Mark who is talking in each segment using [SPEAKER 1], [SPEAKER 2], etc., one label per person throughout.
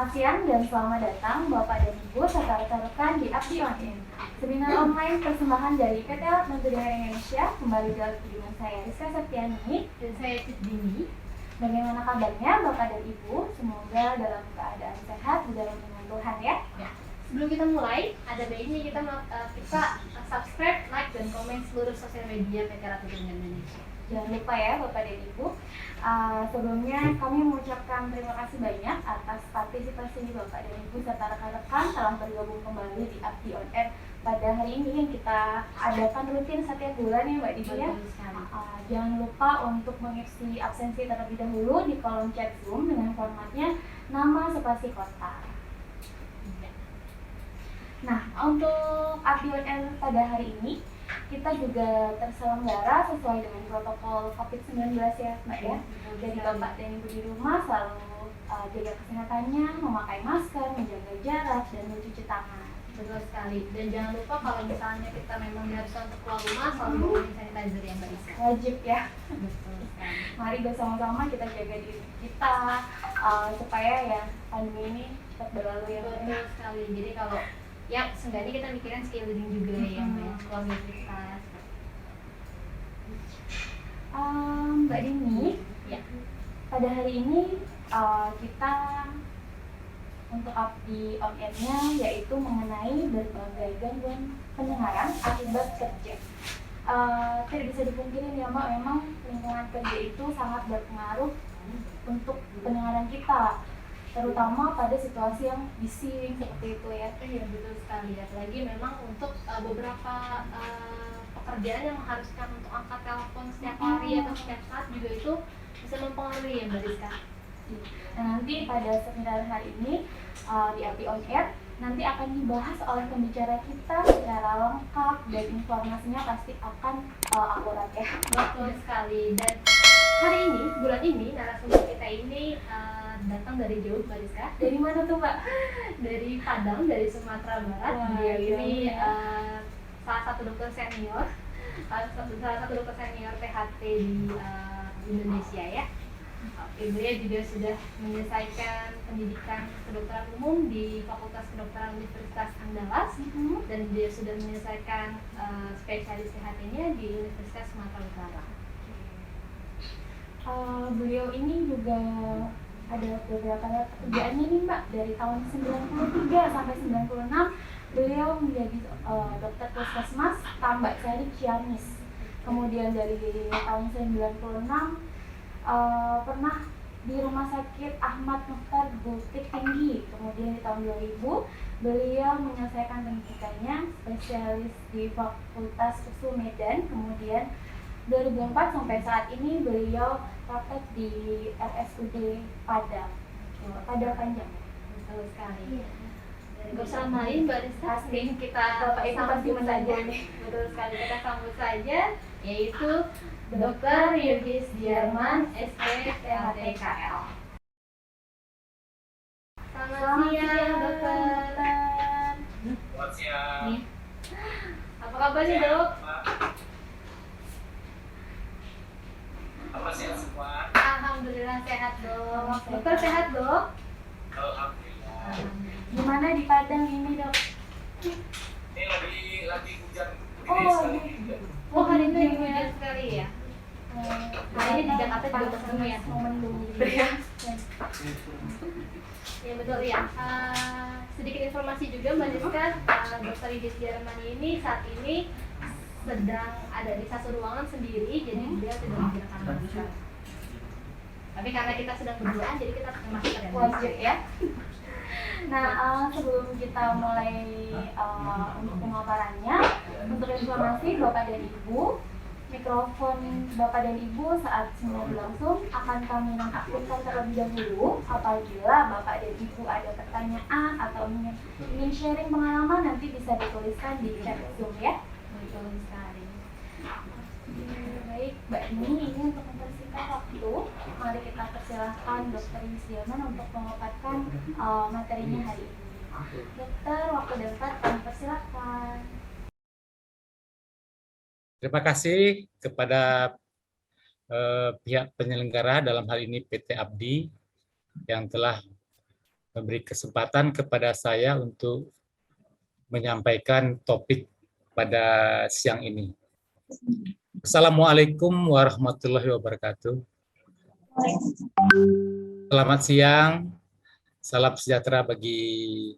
[SPEAKER 1] Selamat siang dan selamat datang Bapak dan Ibu serta rekan-rekan di Abdi On Air. Seminar online persembahan dari PT Alat Bantu Daerah Indonesia kembali dalam dengan saya Rizka Septiani
[SPEAKER 2] dan saya Dini.
[SPEAKER 1] Bagaimana kabarnya Bapak dan Ibu? Semoga dalam keadaan sehat di dalam lindungan Tuhan ya.
[SPEAKER 2] Sebelum kita mulai, ada baiknya kita subscribe, like, dan komen seluruh sosial media PT Alat Bantu Daerah Indonesia.
[SPEAKER 1] Jangan lupa ya Bapak dan Ibu. Sebelumnya kami mengucapkan terima kasih banyak atas partisipasi Bapak dan Ibu serta rekan-rekan telah bergabung kembali di Abdi On Air pada hari ini yang kita adakan rutin setiap bulan ya Mbak Dini ya. Jangan lupa untuk mengisi absensi terlebih dahulu di kolom chat Zoom dengan formatnya nama spasi kota. Nah, untuk Abdi On Air pada hari ini kita juga terselenggara sesuai dengan protokol COVID-19 ya Mbak ya. Jadi Bapak dan Ibu di rumah selalu jaga kesehatannya, memakai masker, menjaga jarak, dan mencuci tangan.
[SPEAKER 2] Betul sekali. Dan jangan lupa kalau misalnya kita memang diharuskan untuk keluar rumah, selalu bawa hand sanitizer yang baik.
[SPEAKER 1] Wajib ya.
[SPEAKER 2] Betul sekali.
[SPEAKER 1] Mari bersama-sama kita jaga diri kita supaya ya pandemi ini cepat berlalu ya.
[SPEAKER 2] Betul sekali. Jadi kalau ya seenggaknya kita mikirin sekeliling juga ya, keluarga kita.
[SPEAKER 1] Mbak Dini,
[SPEAKER 2] ya.
[SPEAKER 1] Pada hari ini kita untuk Abdi On Air-nya yaitu mengenai berbagai gangguan pendengaran akibat kerja. Tidak bisa dipungkiri ya Mbak, memang lingkungan kerja itu sangat berpengaruh untuk pendengaran kita, terutama pada situasi yang bising seperti itu ya.
[SPEAKER 2] Iya betul sekali. Apalagi memang untuk beberapa pekerjaan yang mengharuskan untuk angkat telepon setiap hari atau setiap saat juga itu bisa mempengaruhi ya Mbak Rizka.
[SPEAKER 1] Nah, nanti pada seminar hari ini di Abdi On Air nanti akan dibahas oleh pembicara kita secara lengkap dan informasinya pasti akan akurat ya.
[SPEAKER 2] Betul sekali. Dan hari ini, bulan ini, narasumber kita ini datang dari jauh Mbak Rizka.
[SPEAKER 1] Dari mana tuh Mbak?
[SPEAKER 2] Dari Padang, dari Sumatera Barat. Dia ini salah satu dokter senior PHT di Indonesia ya. Beliau juga sudah menyelesaikan pendidikan kedokteran umum di Fakultas Kedokteran Universitas Andalas dan dia sudah menyelesaikan spesialis PHT-nya di Universitas Sumatera Utara.
[SPEAKER 1] Beliau ini juga ada beberapa pekerjaannya nih Mbak, dari tahun 93 sampai 96 beliau menjadi dokter puskesmas Tambak Sari Ciamis. Kemudian dari tahun 96 pernah di Rumah Sakit Ahmad Mukhtar Bukit Tinggi. Kemudian di tahun 2000 beliau menyelesaikan pendidikannya spesialis di Fakultas Usul Medan. Kemudian 2004 sampai saat ini beliau praktek di RSUD Padang Panjang.
[SPEAKER 2] Betul sekali. Gak usah main Mbak Rizka, kita
[SPEAKER 1] sambut saja.
[SPEAKER 2] Betul sekali, kita sambut saja, yaitu Dr. Yogis Diarman, SPPHTKL. Selamat siang, Dokter.
[SPEAKER 3] Selamat siang.
[SPEAKER 2] Apa kabar nih Dok?
[SPEAKER 3] Apa sehat semua?
[SPEAKER 2] Alhamdulillah sehat Dok. Dokter sehat Dok?
[SPEAKER 3] Alhamdulillah.
[SPEAKER 1] Gimana di Padang ini Dok?
[SPEAKER 3] Ini lagi hujan.
[SPEAKER 2] Oh hari ini hujan sekali ya? Hari ini di Jakarta juga ketemu ya?
[SPEAKER 1] Mendung
[SPEAKER 2] ya. Ya betul ya. Sedikit informasi juga Mbak Rizka, Dr. Yogis Diarman ini saat ini sedang ada di satu ruangan sendiri, jadi beliau tidak menggunakan masker. Tapi karena kita sedang berduaan, jadi kita pakai masker ya.
[SPEAKER 1] Wajib ya. Nah, sebelum kita mulai untuk pemaparannya, untuk informasi Bapak dan Ibu, mikrofon Bapak dan Ibu saat seminar berlangsung akan kami nonaktifkan terlebih dahulu. Apabila Bapak dan Ibu ada pertanyaan atau ingin sharing pengalaman, nanti bisa dituliskan di chat Zoom ya.
[SPEAKER 2] Betul sekali.
[SPEAKER 1] Baik, Mbak Dini, ini untuk mempersingkat waktu, mari kita persilahkan Dr. Yogis Diarman untuk memaparkan materinya hari ini. Dokter, waktu dapat kami persilahkan.
[SPEAKER 4] Terima kasih kepada pihak penyelenggara dalam hal ini PT Abdi yang telah memberi kesempatan kepada saya untuk menyampaikan topik pada siang ini. Assalamualaikum warahmatullahi wabarakatuh. Selamat siang, salam sejahtera bagi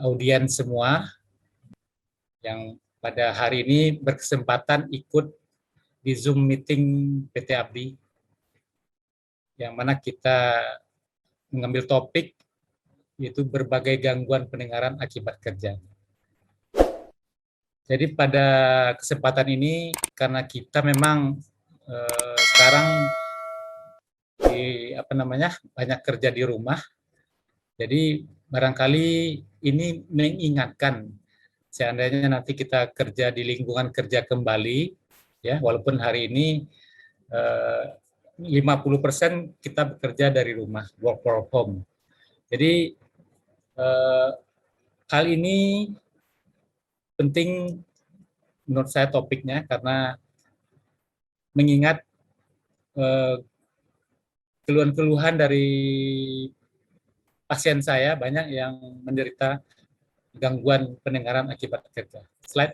[SPEAKER 4] audiens semua yang pada hari ini berkesempatan ikut di Zoom meeting PT Abdi, yang mana kita mengambil topik yaitu berbagai gangguan pendengaran akibat kerja. Jadi pada kesempatan ini karena kita memang sekarang banyak kerja di rumah, jadi barangkali ini mengingatkan seandainya nanti kita kerja di lingkungan kerja kembali, ya walaupun hari ini 50% kita bekerja dari rumah, work from home. Jadi hal ini penting menurut saya topiknya karena mengingat keluhan-keluhan dari pasien saya banyak yang menderita gangguan pendengaran akibat kerja. Slide.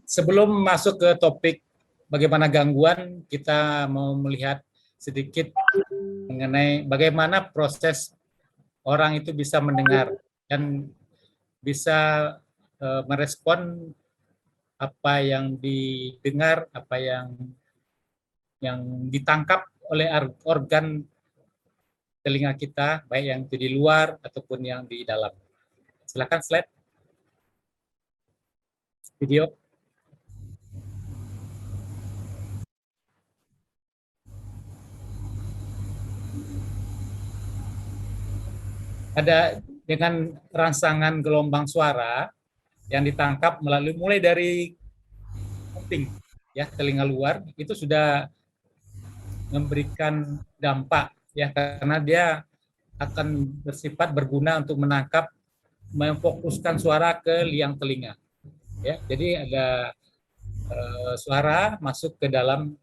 [SPEAKER 4] Sebelum masuk ke topik bagaimana gangguan, kita mau melihat sedikit mengenai bagaimana proses orang itu bisa mendengar dan bisa merespon apa yang didengar, apa yang ditangkap oleh organ telinga kita, baik yang di luar ataupun yang di dalam. Silakan slide video. Ada dengan rangsangan gelombang suara yang ditangkap mulai dari kuping, ya telinga luar itu sudah memberikan dampak, ya karena dia akan bersifat berguna untuk menangkap, memfokuskan suara ke liang telinga, ya jadi ada suara masuk ke dalam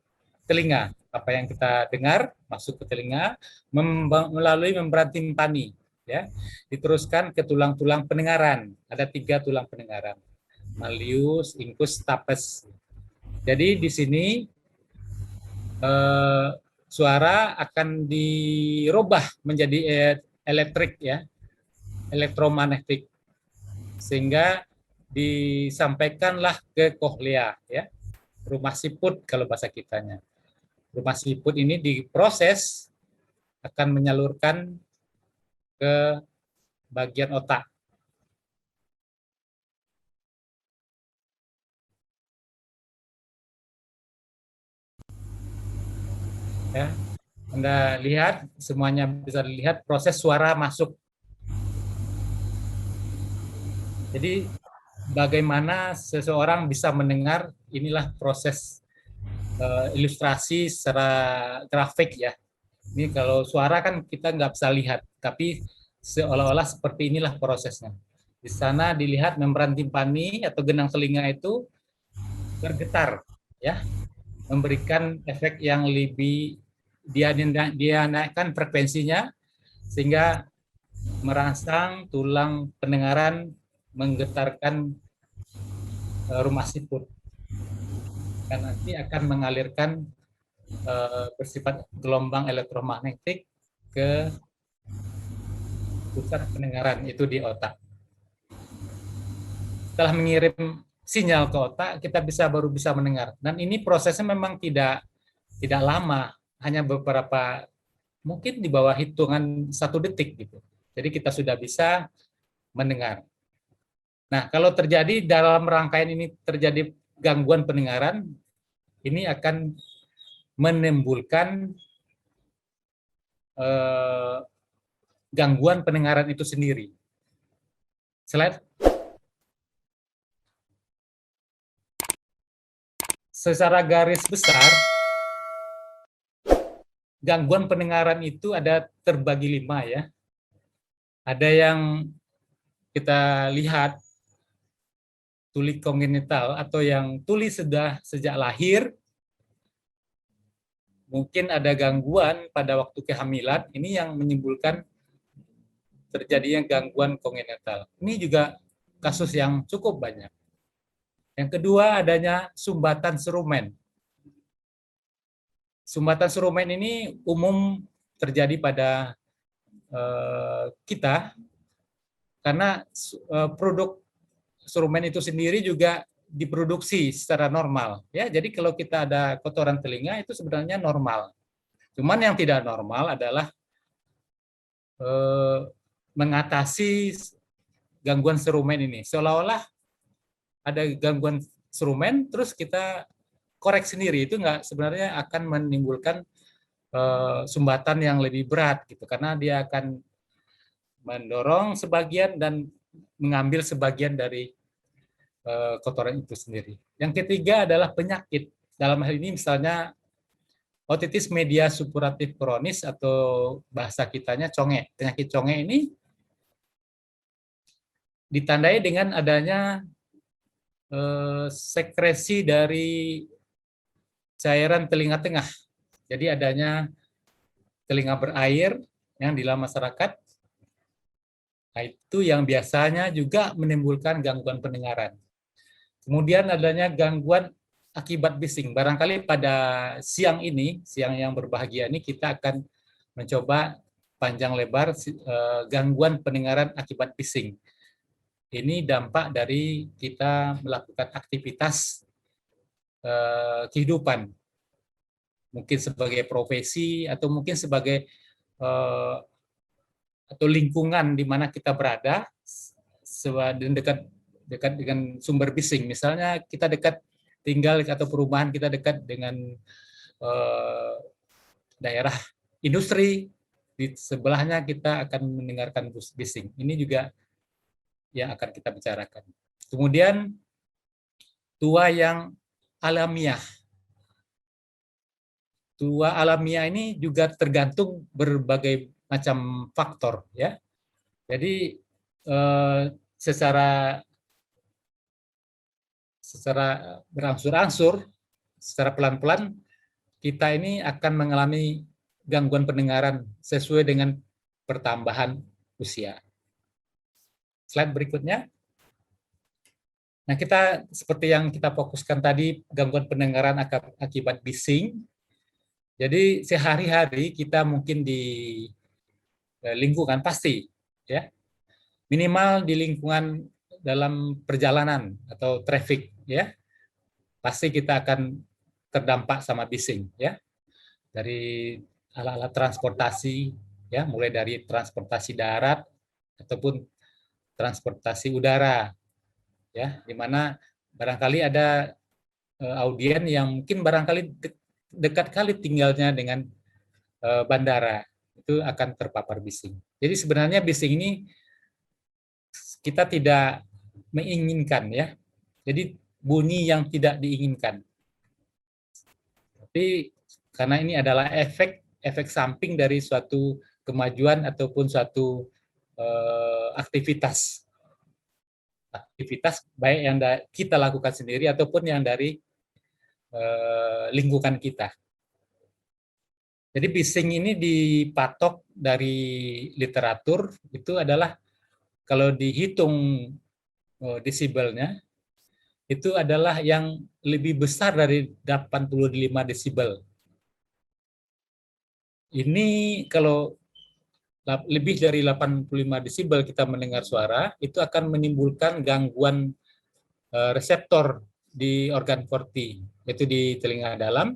[SPEAKER 4] telinga, apa yang kita dengar masuk ke telinga melalui membran timpani, ya diteruskan ke tulang-tulang pendengaran. Ada 3 tulang pendengaran, malleus, incus, stapes. Jadi di sini suara akan dirubah menjadi elektrik, ya elektromagnetik, sehingga disampaikanlah ke koklea, ya rumah siput kalau bahasa kitanya. Rumah siput ini diproses akan menyalurkan ke bagian otak. Ya, Anda lihat, semuanya bisa dilihat proses suara masuk. Jadi bagaimana seseorang bisa mendengar, inilah proses ilustrasi secara grafik, ya. Ini kalau suara kan kita nggak bisa lihat, tapi seolah-olah seperti inilah prosesnya. Di sana dilihat membran timpani atau genang telinga itu bergetar, ya, memberikan efek yang lebih, dia naikkan frekuensinya sehingga merangsang tulang pendengaran, menggetarkan rumah siput, dan nanti akan mengalirkan bersifat gelombang elektromagnetik ke pusat pendengaran, itu di otak. Setelah mengirim sinyal ke otak, kita baru bisa mendengar. Dan ini prosesnya memang tidak lama, hanya beberapa, mungkin di bawah hitungan 1 detik gitu. Jadi kita sudah bisa mendengar. Nah, kalau terjadi dalam rangkaian ini terjadi gangguan pendengaran, ini akan menimbulkan gangguan pendengaran itu sendiri. Slide. Secara garis besar, gangguan pendengaran itu ada terbagi 5, ya. Ada yang kita lihat tuli kongenital atau yang tuli sudah sejak lahir, mungkin ada gangguan pada waktu kehamilan, ini yang menimbulkan terjadinya gangguan kongenital. Ini juga kasus yang cukup banyak. Yang kedua, adanya sumbatan serumen. Sumbatan serumen ini umum terjadi pada kita karena produk serumen itu sendiri juga diproduksi secara normal. Ya, jadi kalau kita ada kotoran telinga itu sebenarnya normal. Cuman yang tidak normal adalah mengatasi gangguan serumen ini. Seolah-olah ada gangguan serumen, terus kita korek sendiri, itu sebenarnya akan menimbulkan sumbatan yang lebih berat gitu, karena dia akan mendorong sebagian dan mengambil sebagian dari kotoran itu sendiri. Yang ketiga adalah penyakit. Dalam hal ini misalnya otitis media supuratif kronis atau bahasa kitanya conge. Penyakit conge ini ditandai dengan adanya sekresi dari cairan telinga tengah. Jadi adanya telinga berair yang di dalam masyarakat. Nah, itu yang biasanya juga menimbulkan gangguan pendengaran. Kemudian adanya gangguan akibat bising. Barangkali pada siang ini, siang yang berbahagia ini, kita akan mencoba panjang lebar gangguan pendengaran akibat bising. Ini dampak dari kita melakukan aktivitas kehidupan. Mungkin sebagai profesi, atau mungkin sebagai atau lingkungan di mana kita berada, dan dekat dengan sumber bising. Misalnya kita dekat tinggal atau perumahan kita dekat dengan daerah industri, di sebelahnya kita akan mendengarkan bising. Ini juga yang akan kita bicarakan. Kemudian tua yang alamiah. Tua alamiah ini juga tergantung berbagai macam faktor, ya. Jadi secara berangsur-angsur, secara pelan-pelan, kita ini akan mengalami gangguan pendengaran sesuai dengan pertambahan usia. Slide berikutnya. Nah, kita seperti yang kita fokuskan tadi, gangguan pendengaran akibat bising. Jadi sehari-hari kita mungkin di lingkungan pasti, ya, minimal di lingkungan dalam perjalanan atau traffic, ya, pasti kita akan terdampak sama bising, ya, dari alat-alat transportasi, ya, mulai dari transportasi darat ataupun transportasi udara, ya, di mana barangkali ada audien yang mungkin barangkali dekat kali tinggalnya dengan bandara, itu akan terpapar bising. Jadi sebenarnya bising ini kita tidak menginginkan, ya. Jadi bunyi yang tidak diinginkan. Tapi karena ini adalah efek samping dari suatu kemajuan ataupun suatu aktivitas baik yang kita lakukan sendiri ataupun yang dari lingkungan kita. Jadi bising ini dipatok dari literatur itu adalah kalau dihitung desibelnya itu adalah yang lebih besar dari 85 desibel. Ini kalau lebih dari 85 desibel kita mendengar suara, itu akan menimbulkan gangguan reseptor di organ korti, yaitu di telinga dalam,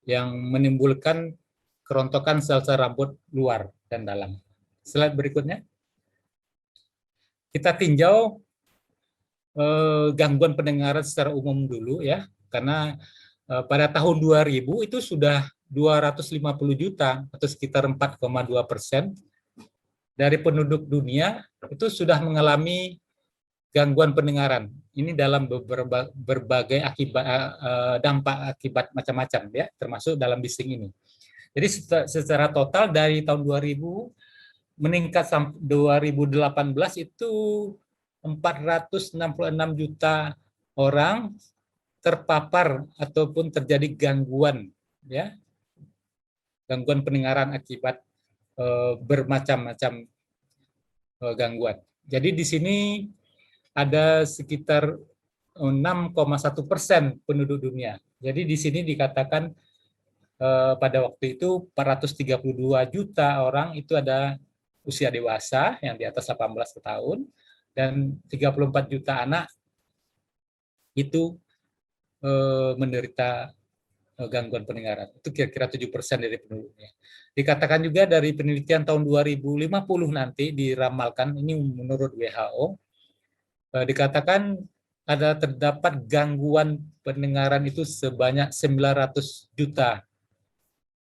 [SPEAKER 4] yang menimbulkan kerontokan sel-sel rambut luar dan dalam. Slide berikutnya. Kita tinjau gangguan pendengaran secara umum dulu, ya, karena pada tahun 2000 itu sudah 250 juta atau sekitar 4,2% dari penduduk dunia itu sudah mengalami gangguan pendengaran. Ini dalam berbagai dampak akibat macam-macam, ya, termasuk dalam bising ini. Jadi secara total dari tahun 2000 meningkat sampai 2018 itu 466 juta orang terpapar ataupun terjadi gangguan, ya, gangguan pendengaran akibat bermacam-macam gangguan. Jadi di sini ada sekitar 6,1% penduduk dunia. Jadi di sini dikatakan pada waktu itu 432 juta orang itu ada usia dewasa yang di atas 18 tahun dan 34 juta anak itu menderita gangguan pendengaran. Itu kira-kira 7% dari penduduknya. Dikatakan juga dari penelitian tahun 2050 nanti diramalkan, ini menurut WHO, dikatakan terdapat gangguan pendengaran itu sebanyak 900 juta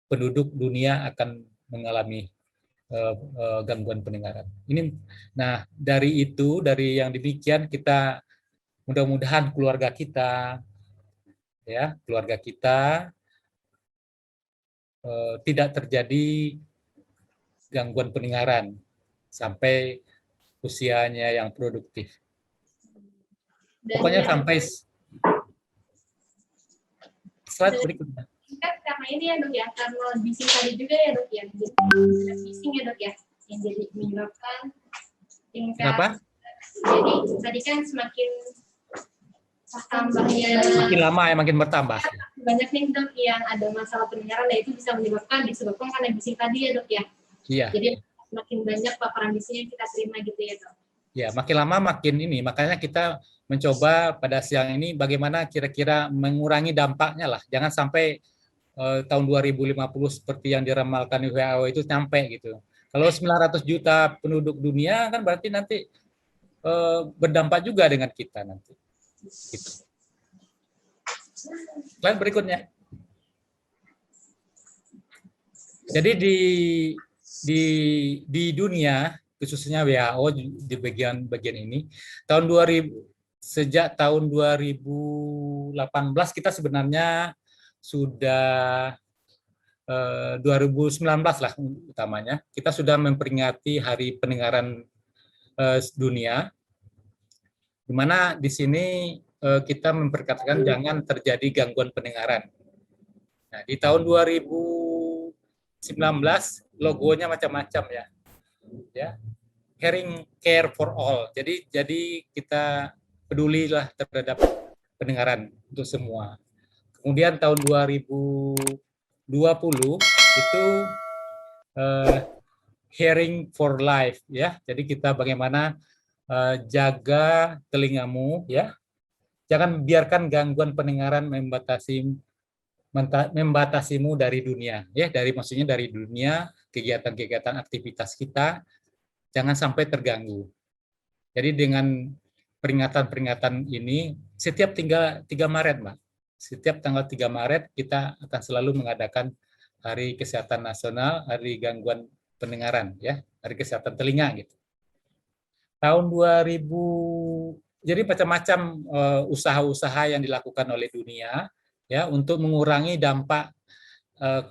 [SPEAKER 4] penduduk dunia akan mengalami gangguan pendengaran. Nah, dari yang demikian kita mudah-mudahan keluarga kita tidak terjadi gangguan pendengaran sampai usianya yang produktif. Pokoknya sampai slide berikutnya.
[SPEAKER 2] Kan karena ini ya dok ya, karena bising tadi juga ya dok ya, jadi bising ya dok ya, yang jadi menyebabkan tingkat.
[SPEAKER 4] Kenapa?
[SPEAKER 2] Jadi tadi kan semakin tambahnya
[SPEAKER 4] makin lama ya makin bertambah.
[SPEAKER 2] Banyak nih dok yang ada masalah pendengaran, dan itu bisa disebabkan karena bising tadi ya dok ya.
[SPEAKER 4] Iya.
[SPEAKER 2] Jadi makin banyak paparan bising yang kita terima gitu ya dok.
[SPEAKER 4] Ya, makin lama makin ini, makanya kita mencoba pada siang ini bagaimana kira-kira mengurangi dampaknya lah. Jangan sampai tahun 2050 seperti yang diramalkan WHO itu sampai gitu. Kalau 900 juta penduduk dunia kan berarti nanti berdampak juga dengan kita nanti. Gitu. Slide berikutnya. Jadi di dunia khususnya WHO di bagian ini sejak tahun 2018 kita sebenarnya sudah 2019 lah utamanya kita sudah memperingati Hari Pendengaran Dunia, di mana di sini kita memperkatakan jangan terjadi gangguan pendengaran. Nah, di tahun 2019 logonya macam-macam ya, Hearing Care for All. Jadi kita pedulilah terhadap pendengaran untuk semua. Kemudian tahun 2020 itu Hearing for Life ya. Jadi kita bagaimana jaga telingamu ya. Jangan biarkan gangguan pendengaran membatasimu dari dunia ya, maksudnya dari dunia kegiatan-kegiatan aktivitas kita jangan sampai terganggu. Jadi dengan peringatan-peringatan ini setiap 3 Maret, Mbak. Setiap tanggal 3 Maret kita akan selalu mengadakan Hari Kesehatan Nasional, Hari Gangguan Pendengaran ya, Hari Kesehatan Telinga gitu. Tahun 2000 jadi macam-macam usaha-usaha yang dilakukan oleh dunia ya untuk mengurangi dampak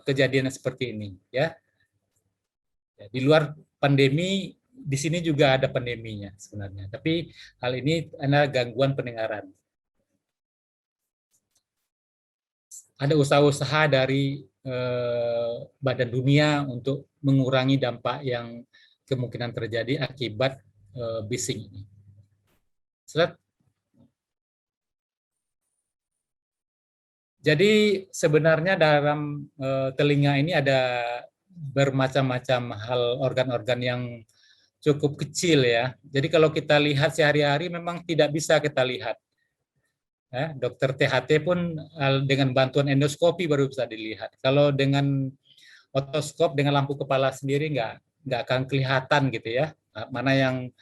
[SPEAKER 4] kejadian seperti ini ya. Di luar pandemi, di sini juga ada pandeminya sebenarnya, tapi hal ini adalah gangguan pendengaran. Ada usaha-usaha dari Badan Dunia untuk mengurangi dampak yang kemungkinan terjadi akibat bising ini. Jadi sebenarnya dalam telinga ini ada bermacam-macam hal, organ-organ yang cukup kecil ya. Jadi kalau kita lihat sehari-hari memang tidak bisa kita lihat. Ya, dokter THT pun dengan bantuan endoskopi baru bisa dilihat. Kalau dengan otoskop dengan lampu kepala sendiri nggak akan kelihatan gitu ya. Mana yang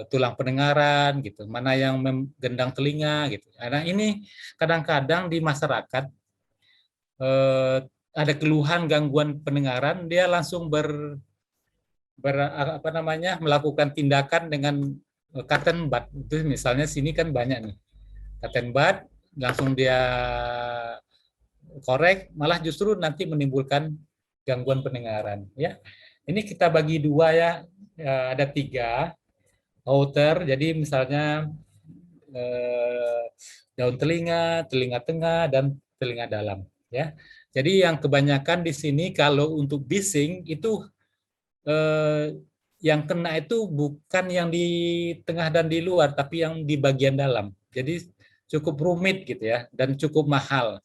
[SPEAKER 4] tulang pendengaran gitu, mana yang gendang telinga gitu. Nah ini kadang-kadang di masyarakat ada keluhan gangguan pendengaran, dia langsung melakukan tindakan dengan cotton bud. Itu misalnya sini kan banyak nih cotton bud, langsung dia korek, malah justru nanti menimbulkan gangguan pendengaran. Ya, ini kita bagi 2 ya, ada 3 outer. Jadi misalnya daun telinga, telinga tengah, dan telinga dalam. ya. Jadi yang kebanyakan di sini kalau untuk bising itu yang kena itu bukan yang di tengah dan di luar, tapi yang di bagian dalam. Jadi cukup rumit gitu ya, dan cukup mahal.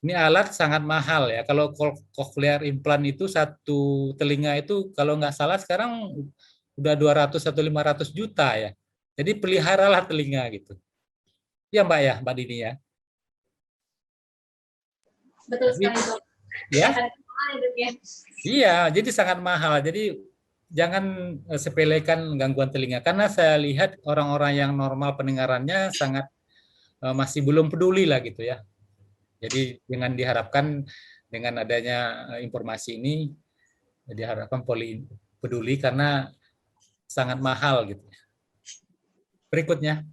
[SPEAKER 4] Ini alat sangat mahal ya. Kalau cochlear implant itu satu telinga itu kalau nggak salah sekarang udah 200 atau 500 juta ya. Jadi peliharalah telinga gitu. Ya, Mbak Dini ya.
[SPEAKER 2] Betul sekali, Dok.
[SPEAKER 4] Ya.
[SPEAKER 2] Sangat mahal ya, Dok, ya.
[SPEAKER 4] Iya, jadi sangat mahal. Jadi jangan sepelekan gangguan telinga karena saya lihat orang-orang yang normal pendengarannya sangat masih belum peduli lah gitu ya. Jadi dengan diharapkan dengan adanya informasi ini diharapkan peduli karena sangat mahal gitu. Berikutnya,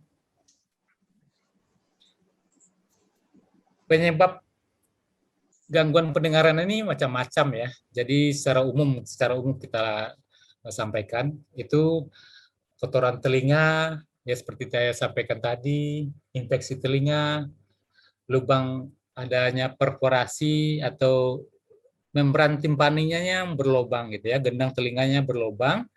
[SPEAKER 4] penyebab gangguan pendengaran ini macam-macam ya. Jadi secara umum kita sampaikan itu kotoran telinga ya seperti saya sampaikan tadi, infeksi telinga, lubang adanya perforasi atau membran timpaninya yang berlobang gitu ya, gendang telinganya berlobang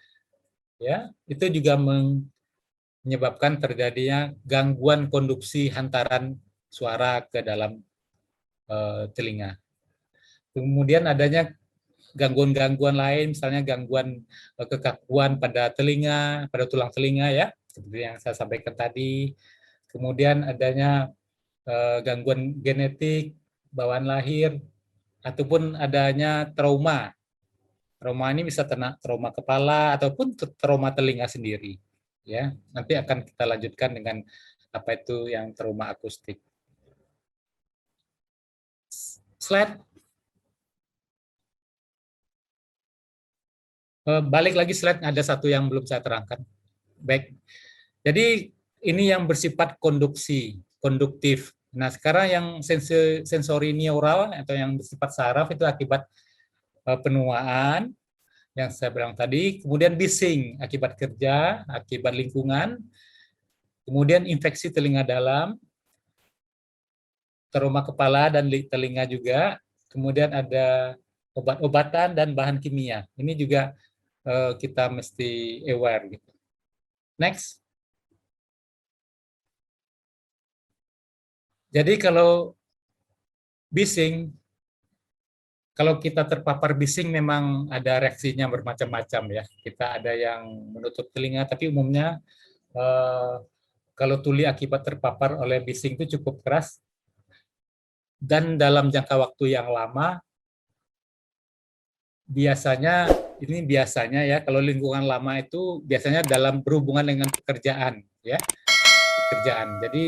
[SPEAKER 4] ya, itu juga menyebabkan terjadinya gangguan konduksi hantaran suara ke dalam telinga. Kemudian adanya gangguan-gangguan lain, misalnya gangguan kekakuan pada telinga, pada tulang telinga ya, seperti yang saya sampaikan tadi. Kemudian adanya gangguan genetik, bawaan lahir, ataupun adanya trauma. Trauma ini bisa trauma kepala ataupun trauma telinga sendiri. Ya, nanti akan kita lanjutkan dengan apa itu yang trauma akustik. Slide. Balik lagi slide, ada satu yang belum saya terangkan. Baik. Jadi ini yang bersifat konduktif. Nah, sekarang yang sensori neural atau yang bersifat saraf itu akibat penuaan yang saya bilang tadi, kemudian bising akibat kerja, akibat lingkungan, kemudian infeksi telinga dalam, trauma kepala dan telinga juga, kemudian ada obat-obatan dan bahan kimia. Ini juga kita mesti aware gitu. Next. Jadi kalau bising, kalau kita terpapar bising memang ada reaksinya bermacam-macam ya. Kita ada yang menutup telinga, tapi umumnya kalau tuli akibat terpapar oleh bising itu cukup keras dan dalam jangka waktu yang lama. Biasanya ya kalau lingkungan lama itu biasanya dalam berhubungan dengan pekerjaan ya, pekerjaan. Jadi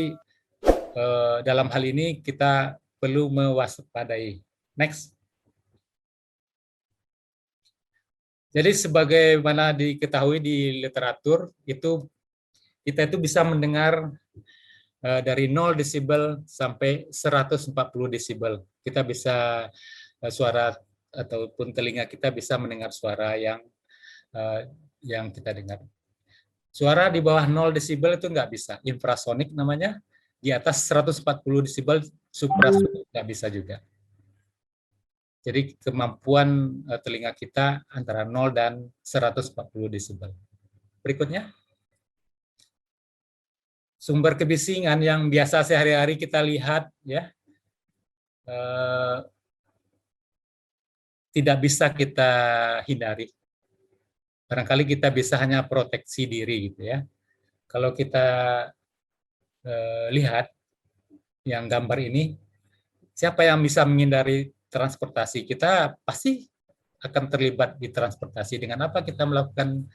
[SPEAKER 4] dalam hal ini kita perlu mewaspadai. Next. Jadi sebagaimana diketahui di literatur itu kita itu bisa mendengar dari 0 desibel sampai 140 desibel. Kita bisa suara ataupun telinga kita bisa mendengar suara yang kita dengar. Suara di bawah 0 desibel itu nggak bisa, infrasonik namanya. Di atas 140 desibel suprasonik nggak bisa juga. Jadi kemampuan telinga kita antara 0 dan 140 desibel. Berikutnya. Sumber kebisingan yang biasa sehari-hari kita lihat ya. Tidak bisa kita hindari. Barangkali kita bisa hanya proteksi diri gitu ya. Kalau kita lihat yang gambar ini, siapa yang bisa menghindari transportasi? Kita pasti akan terlibat di transportasi. Dengan apa kita melakukan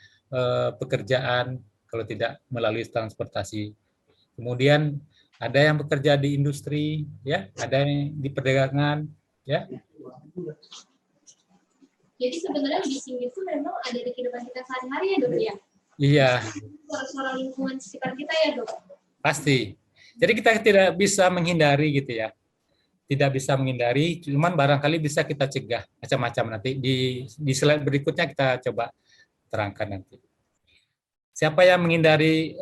[SPEAKER 4] pekerjaan kalau tidak melalui transportasi? Kemudian ada yang bekerja di industri, ya, ada yang di perdagangan, ya.
[SPEAKER 2] Jadi sebenarnya bising itu memang ada di kehidupan kita sehari-hari ya, Dok ya?
[SPEAKER 4] Iya.
[SPEAKER 2] Suara-suara lingkungan sekitar kita ya, Dok?
[SPEAKER 4] Pasti. Jadi kita tidak bisa menghindari gitu ya. Tidak bisa menghindari, cuman barangkali bisa kita cegah macam-macam nanti. Di slide berikutnya kita coba terangkan nanti. Siapa yang menghindari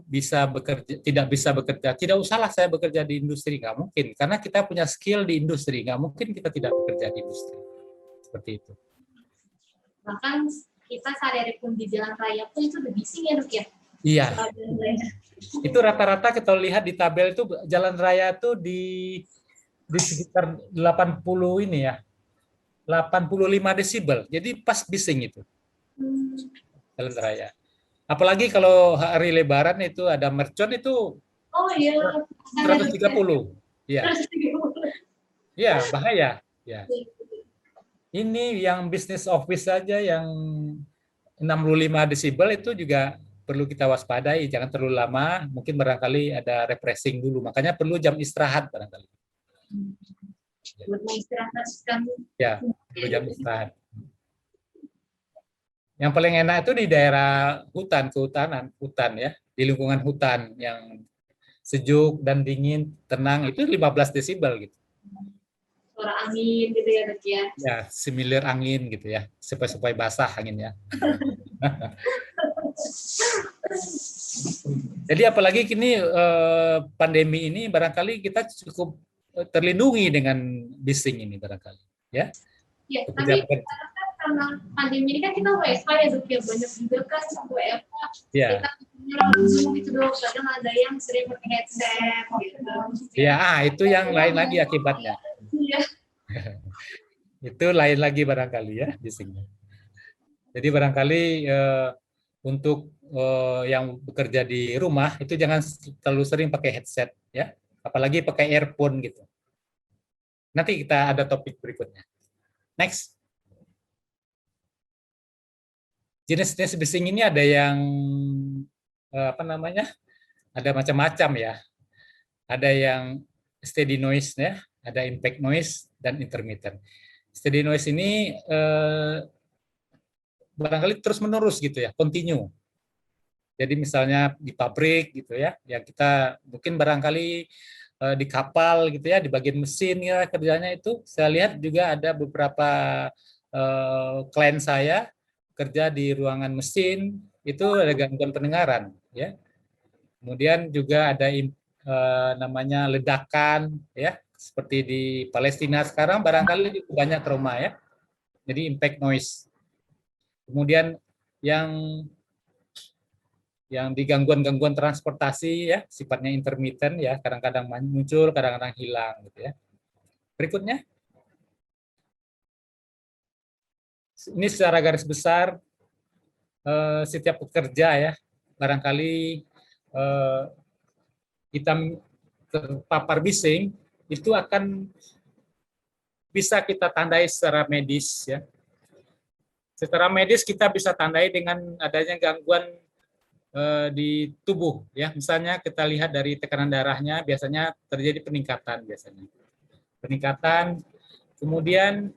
[SPEAKER 4] bisa bekerja, tidak bisa bekerja, tidak usahlah saya bekerja di industri, nggak mungkin. Karena kita punya skill di industri, nggak mungkin kita tidak bekerja di industri. Seperti itu.
[SPEAKER 2] Bahkan kita sehari-hari pun di jalan raya pun itu udah bising ya dok ya.
[SPEAKER 4] Iya.
[SPEAKER 2] Jalan raya.
[SPEAKER 4] Itu rata-rata kita lihat di tabel itu jalan raya itu di sekitar 80 ini ya. 85 desibel. Jadi pas bising itu. Jalan raya. Apalagi kalau hari Lebaran itu ada mercon itu
[SPEAKER 2] Oh iya.
[SPEAKER 4] 130. Ya. Ya, bahaya. Ya. Ini yang bisnis office saja yang 65 desibel itu juga perlu kita waspadai, jangan terlalu lama, mungkin barangkali ada refreshing dulu, makanya perlu jam istirahat barangkali.
[SPEAKER 2] Buat mengistirahatkan.
[SPEAKER 4] Ya, perlu jam istirahat. Yang paling enak itu di daerah kehutanan, hutan ya, di lingkungan hutan yang sejuk dan dingin, tenang, itu 15 desibel gitu.
[SPEAKER 2] Suara angin gitu ya dok ya.
[SPEAKER 4] Ya, similar angin gitu ya, supaya basah anginnya. Jadi apalagi kini pandemi ini barangkali kita cukup terlindungi dengan bising ini barangkali, ya.
[SPEAKER 2] Ya, tapi karena pandemi ini kan kita WFH ya dok ya, banyak juga kan WFH.
[SPEAKER 4] Ya.
[SPEAKER 2] Kita langsung gitu dok, kadang ada yang sering pakai headset gitu.
[SPEAKER 4] Ya, itu yang lain lagi akibatnya.
[SPEAKER 2] Iya.
[SPEAKER 4] Itu lain lagi barangkali ya bisingnya. Jadi barangkali untuk yang bekerja di rumah itu jangan terlalu sering pakai headset ya, apalagi pakai earphone gitu. Nanti kita ada topik berikutnya. Next. Jenis-jenis bising ini ada yang apa namanya? Ada macam-macam ya. Ada yang steady noise ya, ada impact noise dan intermittent. Steady noise ini barangkali terus-menerus gitu ya, continue. Jadi misalnya di pabrik gitu ya, ya kita mungkin barangkali di kapal gitu ya, di bagian mesin ya kerjanya itu. Saya lihat juga ada beberapa klien saya kerja di ruangan mesin itu ada gangguan pendengaran ya. Kemudian juga ada namanya ledakan ya, seperti di Palestina sekarang barangkali banyak trauma ya. Jadi impact noise. Kemudian yang di gangguan-gangguan transportasi ya, sifatnya intermittent ya, kadang-kadang muncul, kadang-kadang hilang gitu ya. Berikutnya. Ini secara garis besar setiap pekerja ya, barangkali kita terpapar bising itu akan bisa kita tandai secara medis ya. Secara medis kita bisa tandai dengan adanya gangguan di tubuh ya, misalnya kita lihat dari tekanan darahnya biasanya terjadi peningkatan kemudian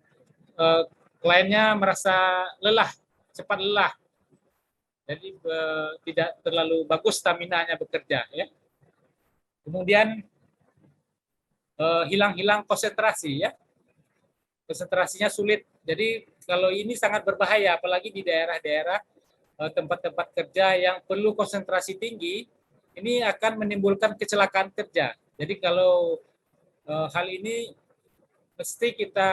[SPEAKER 4] kliennya merasa lelah, cepat lelah, jadi tidak terlalu bagus stamina-nya bekerja ya. Kemudian hilang konsentrasi ya, konsentrasinya sulit. Jadi kalau ini sangat berbahaya, apalagi di daerah-daerah tempat-tempat kerja yang perlu konsentrasi tinggi, ini akan menimbulkan kecelakaan kerja. Jadi kalau hal ini mesti kita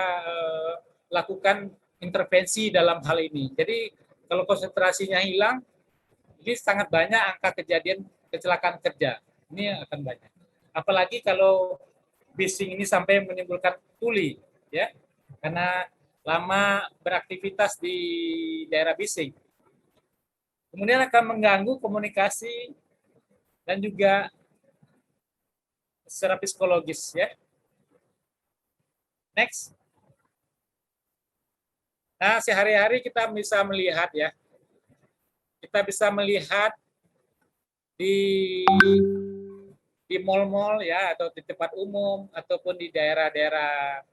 [SPEAKER 4] lakukan intervensi dalam hal ini. Jadi kalau konsentrasinya hilang, ini sangat banyak angka kejadian kecelakaan kerja. Ini akan banyak. Apalagi kalau bising ini sampai menimbulkan tuli, ya, karena lama beraktivitas di daerah bising. Kemudian akan mengganggu komunikasi dan juga secara psikologis ya. Next. Nah, sehari-hari kita bisa melihat ya. Kita bisa melihat di mall-mall ya, atau di tempat umum ataupun di daerah-daerah